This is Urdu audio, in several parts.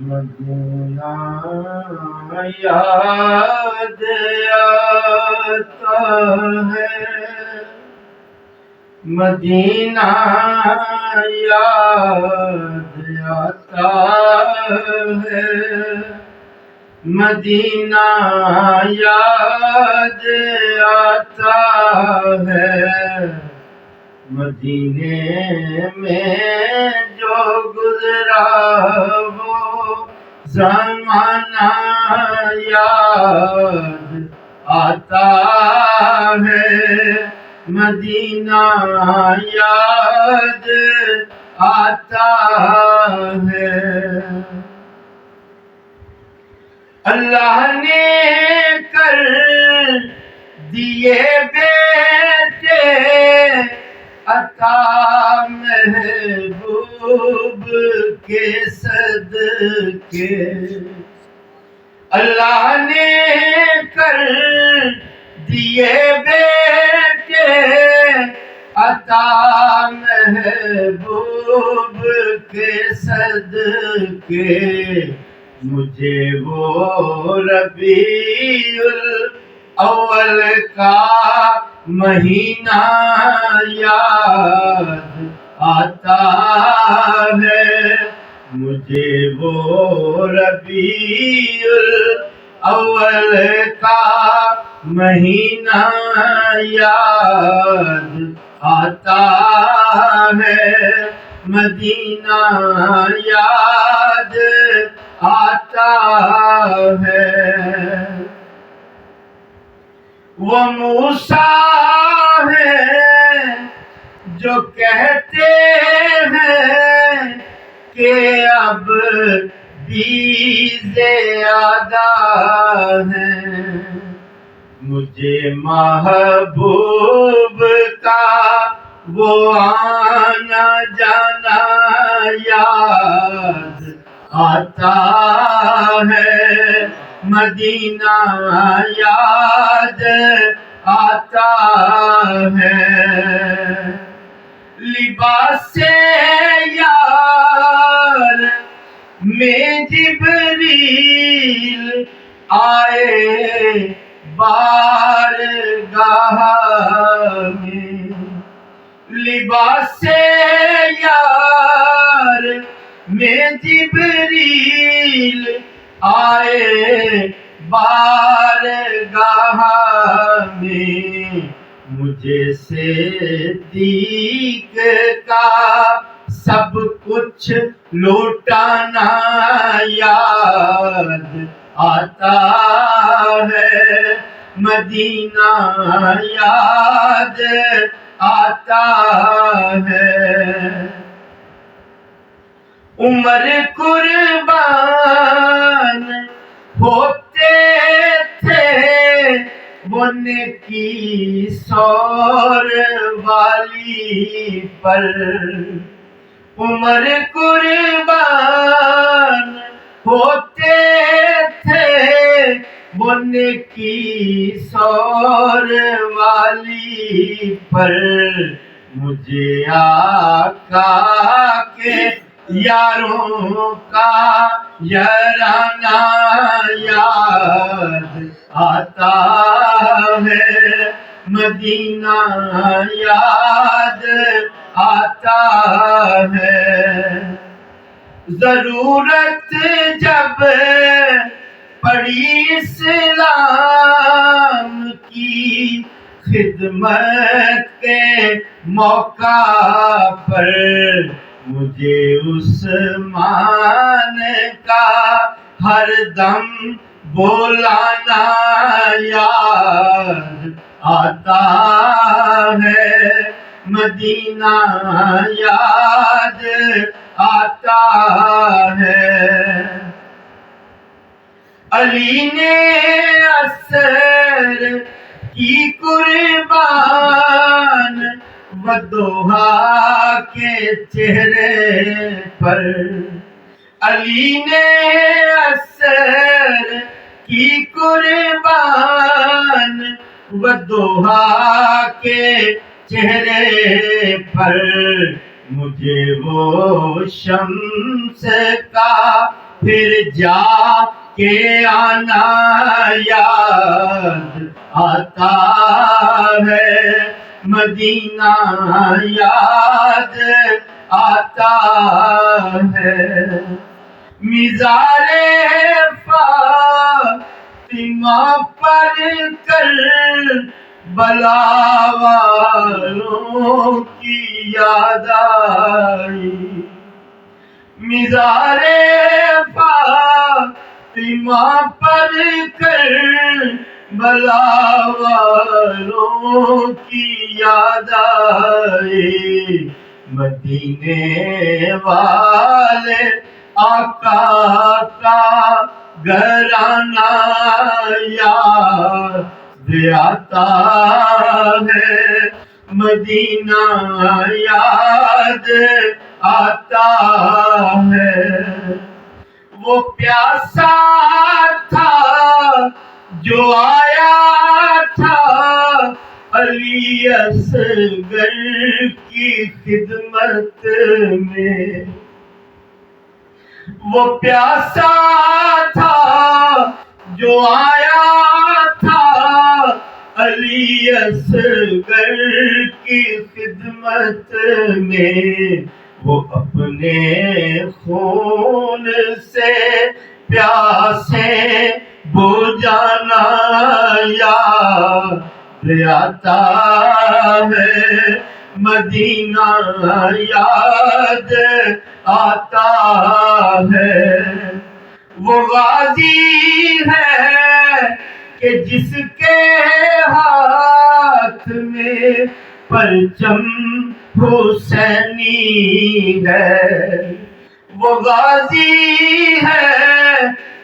مدینہ یاد آتا ہے، مدینہ یاد آتا ہے، مدینہ یاد آتا ہے، مدینے میں جو گزرا وہ زمانہ یاد آتا ہے، مدینہ یاد آتا ہے۔ اللہ نے کر دیے بیٹے عطا محبوب کے صدقے، اللہ نے کر دیے بیٹے عطا محبوب کے صدقے، مجھے وہ ربیع الاول کا مہینہ یاد آتا ہے، مجھے وہ ربیع الاول کا مہینہ یاد آتا ہے، مدینہ یاد آتا ہے۔ وہ موسیٰ ہے جو کہتے ہیں کہ اب بھی زیادہ ہیں، مجھے محبوب کا وہ آنا جانا یاد آتا ہے، مدینہ یاد آتا ہے۔ لباس یار میں جبریل آئے بارگاہ میں، لباس یار میں جبریل آئے بارگاہ میں، مجھے صدیق کا سب کچھ لوٹانا یاد آتا ہے، مدینہ یاد آتا ہے۔ عمر قربان ہوتے تھے وہ نیکی سور والی پر، عمر قربان ہوتے تھے وہ نیکی سور والی پر، مجھے آقا کے یاروں کا یارانہ یاد آتا ہے، مدینہ یاد آتا ہے۔ ضرورت جب پڑی اسلام کی خدمت کے موقع پر، مجھے عثمان کا ہر دم بولانا یاد آتا ہے، مدینہ یاد آتا ہے۔ علی نے عصر کی قربان ودوحا کے چہرے پر، علی نے عصر کی قربان ودوحا کے چہرے پر، مجھے وہ شمس کا پھر جا کے آنا یاد آتا ہے، مدینہ یاد آتا ہے، مزار فاطمہ پر کر بلا والوں کی یاد آئی، مزار فاطمہ پر کر بلا والوں کی یاد آئی، مدینے والے آقا کا گھرانہ یاد آتا ہے، مدینہ یاد آتا ہے، وہ پیاسا تھا جو آیا تھا علی اصغر کی خدمت میں، وہ پیاسا تھا جو آیا تھا علی اصغر کی خدمت میں، وہ اپنے خون سے پیاسے بجھانا یاد آتا ہے، مدینہ یاد آتا ہے، وہ غازی ہے کہ جس کے ہاتھ میں پرچم حسینی ہے، وہ غازی ہے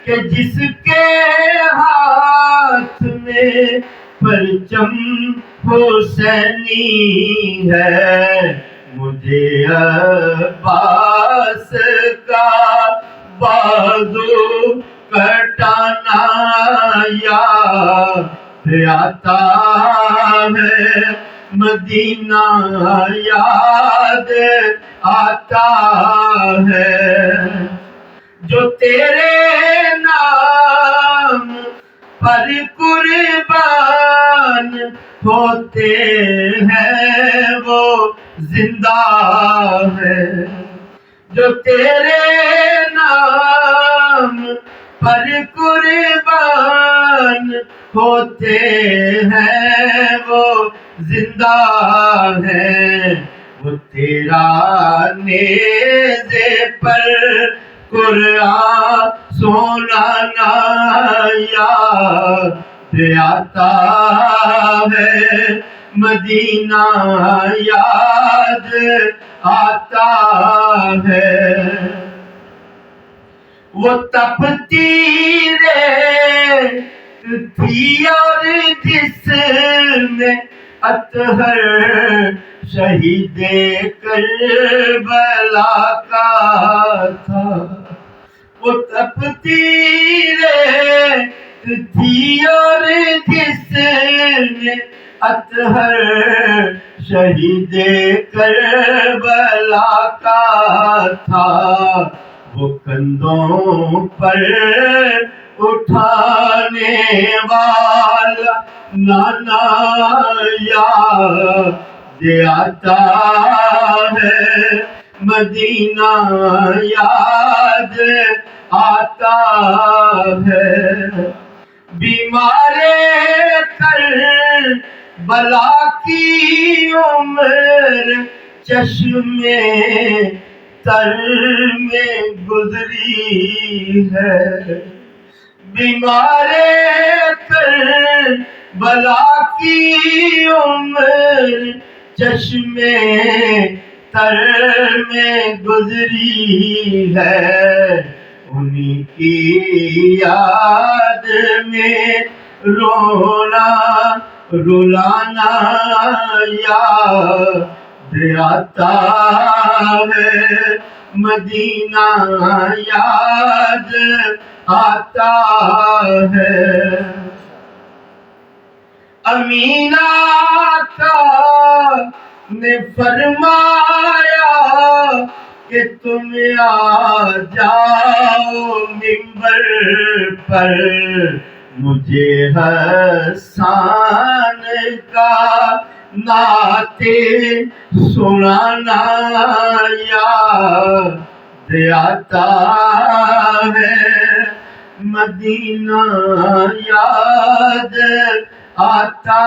کہ جس کے ہاتھ میں پرچم حسینی ہے، مجھے عباس کا بازو کٹانا یاد آتا ہے، مدینہ یاد آتا ہے، جو تیرے نام پر قربان ہوتے ہیں وہ زندہ ہے، جو تیرے نام پر قربان ہوتے ہیں وہ زندہ ہے، وہ تیرا نیزے پر قرآن سنانا یاد آتا ہے، مدینہ یاد آتا ہے، وہ تپتی ریت تھی اور جس میں اطہر شہید کربلا کا تھا، وہ تپتی ریت تھی اور جس میں اطہر شہید کربلا کا تھا، وہ کندھوں پر اٹھانے والا نانا یاد آتا ہے، مدینہ یاد آتا ہے، بیمار کربلا کی عمر چشمے تر میں گزری ہے، بیمار کربلا کی عمر چشمے تر میں گزری ہے، انہی کی یاد میں رونا رلانا یاد آتا ہے، مدینہ یاد آتا ہے، امینہ آقا نے فرمایا کہ تم آ جاؤ منبر پر مجھے حسان کا نعت سنانا یاد آتا ہے مدینہ یاد آتا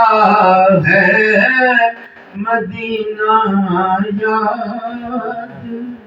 ہے مدینہ یاد